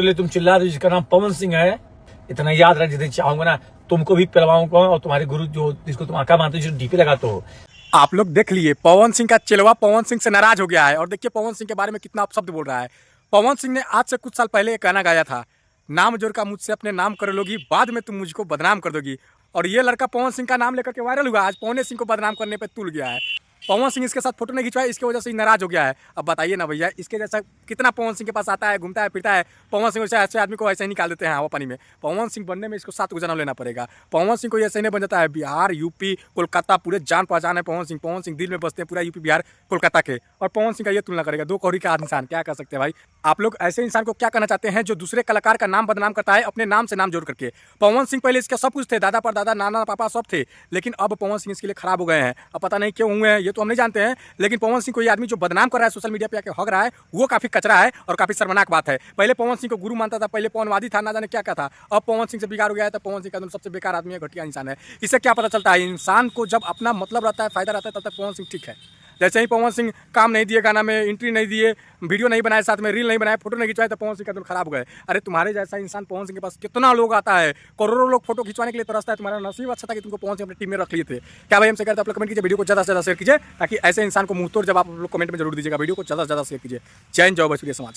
लिए तुम चिल्ला रहे हो जिसका नाम पवन सिंह है, इतना याद रख, जिस दिन चाहूंगा ना तुमको भी पिलवाऊंगा, और तुम्हारे गुरु जो जिसको तुम आका मानते हो, जो डीपी लगाते हो। आप लोग देख लिए पवन सिंह का चिलवा पवन सिंह से नाराज हो गया है। और देखिए पवन सिंह के बारे में कितना अपशब्द बोल रहा है। पवन सिंह ने आज से कुछ साल पहले एक गाना गाया था, नाम जोड़ का मुझसे अपने नाम कर लोगी, बाद में तुम मुझको बदनाम कर दोगी। और ये लड़का पवन सिंह का नाम लेकर के वायरल हुआ, आज पवन सिंह को बदनाम करने पे तुल गया है। पवन सिंह इसके साथ फोटो नहीं खिंचवाया, इसकी वजह से नाराज हो गया है। अब बताइए ना भैया, इसके जैसा कितना पवन सिंह के पास आता है, घूमता है फिरता है। पवन सिंह ऐसे आदमी को ऐसे ही निकाल देते हैं हवा पानी में। पवन सिंह बनने में इसको 7 को जन्म लेना पड़ेगा। पवन सिंह को ऐसे नहीं बन जाता है। बिहार, यूपी, कोलकाता पूरे जान पहचान है पवन सिंह। पवन सिंह दिल में बसते हैं पूरा यूपी, बिहार, कोलकाता के। और पवन सिंह का ये तुलना करेगा, 2 कौड़ी का इंसान, क्या कर सकते हैं भाई। आप लोग ऐसे इंसान को क्या कहना चाहते हैं जो दूसरे कलाकार का नाम बदनाम करता है अपने नाम से नाम जोड़ करके। पवन सिंह पहले इसके सब कुछ थे, दादा पर दादा, नाना पापा सब थे, लेकिन अब पवन सिंह इसके लिए खराब हो गए हैं। अब पता नहीं क्यों हुए हैं, ये तो हम नहीं जानते हैं, लेकिन पवन सिंह को ये आदमी जो बदनाम कर रहा है, सोशल मीडिया पे आके हग रहा है, वो काफी कचरा है और काफी शर्मनाक बात है। पहले पवन सिंह को गुरु मानता था, पहले पवनवादी था, ना जाने क्या क्या था। अब पवन सिंह से बिगाड़ हो गया है, तो पवन सिंह का सबसे बेकार आदमी है, घटिया इंसान है। इससे क्या पता चलता है, इंसान को जब अपना मतलब रहता है, फायदा रहता है, तब तक पवन सिंह ठीक है। जैसे ही पवन सिंह काम नहीं दिए, गाना में एंट्री नहीं दिए, वीडियो नहीं बनाए, साथ में रील नहीं बनाए, फोटो नहीं खिंचवाए, तो पवन सिंह का दिल खराब हो गए। अरे तुम्हारे जैसा इंसान पवन सिंह के पास कितना लोग आता है, करोड़ों लोग फोटो खिंचवाने के लिए तरसता है। तुम्हारा नसीब अच्छा था कि तुमको पवन सिंह अपनी टीम में रख लिए थे। क्या भाई हमसे कहते हैं, आप लोग कमेंट कीजिए, वीडियो को ज़्यादा से ज़्यादा शेयर कीजिए, ताकि ऐसे इंसान को मुंह तोड़ जब आप लोग कमेंट में जरूर दीजिएगा। वीडियो को ज़्यादा से ज़्यादा शेयर कीजिए। जय हिंद, जय भोजपुरी समाज।